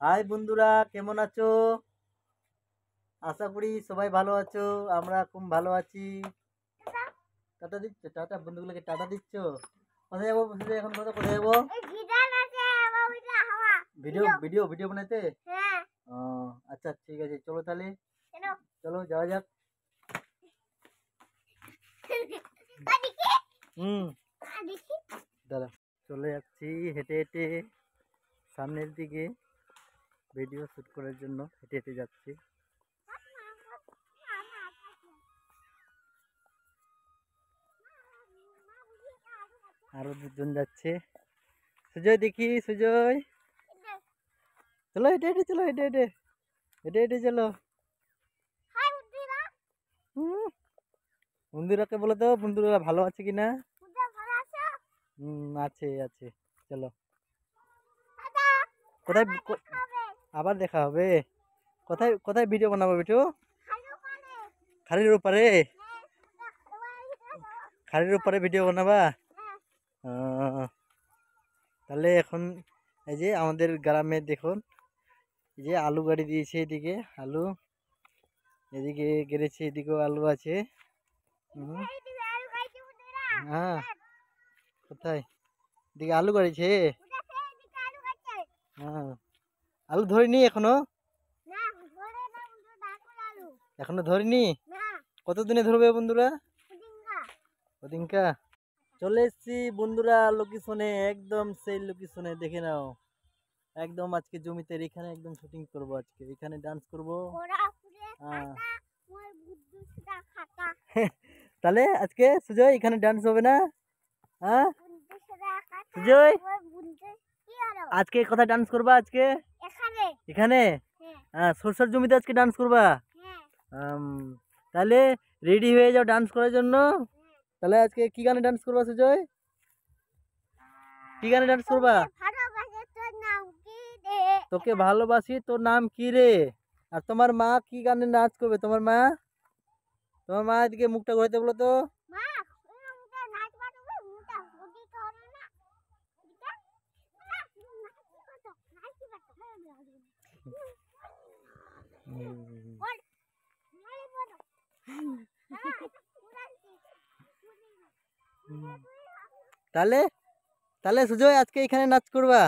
High বন্ধুরা, কেমন আছো? আশা করি সবাই ভালো আছো। আমরা খুব ভালো আছি। টাটা দিচ্ছ? টাটা বন্ধুগুলোকে টাটা দিচ্ছ? কোথায় যাবো বন্ধুরা? এখন কোথায় যাবো? ভিডিও ভিডিও ভিডিও বানাইতে? ও আচ্ছা, ঠিক আছে, চলো তাহলে। চলো যাওয়া যাক। হুম, দাঁড়া, চলে যাচ্ছি হেঁটে হেঁটে সামনের দিকে। ভিডিও শ্যুট করার জন্য হেঁটে হেঁটে যাচ্ছি। আরো দুজন যাচ্ছে। সুজয়, দেখি সুজয়, চলো হেঁটে হেঁটে, চলো হেঁটে হেঁটে, হেঁটে হেঁটে চলো। বন্ধুরাকে বলো তো, বন্ধুরা ভালো আছে কিনা। আছে আছে, চলো। কোথায় আবার দেখা হবে? কোথায় কোথায় ভিডিও বানাবো বিটু? খাড়ির উপরে? খাড়ির উপরে ভিডিও বানাবা? তাহলে এখন এই যে আমাদের গ্রামে দেখুন, এই যে আলু গাড়ি দিয়েছে, এদিকে আলু, এদিকে গেড়েছে, এদিকেও আলু আছে। হ্যাঁ, কোথায়? এদিকে আলু গাড়িছে। হ্যাঁ, আলু ধরিনি এখনো? এখনো ধরিনি? কতদিনে ধরবে বন্ধুরা? ওদিনকা চলে এসছি বন্ধুরা লোকেশনে, একদম সেই লোকেশনে, দেখে নাও। একদম আজকে জমিতে এখানে একদম শুটিং করব, আজকে এখানে ডান্স করব। তাহলে আজকে সুজয় এখানে ডান্স হবে না? হ্যাঁ সুজয়, আজকে কোথায় ডান্স করবা? আজকে এখানে? হ্যাঁ, সরষের জমিতে আজকে ডান্স করবা? তাহলে রেডি হয়ে যাও ডান্স করার জন্য। তাহলে আজকে কি গানে ডান্স করবা সুজয়? কি গানে ডান্স করবা? তোকে ভালোবাসি তোর নাম কি রে? আর তোমার মা কি গানে নাচ করবে? তোমার মা, তোমার মা এদিকে মুখটা ঘুরাইতে বলো তো। তাহলে তাহলে সুজয় আজকে এখানে নাচ করবা?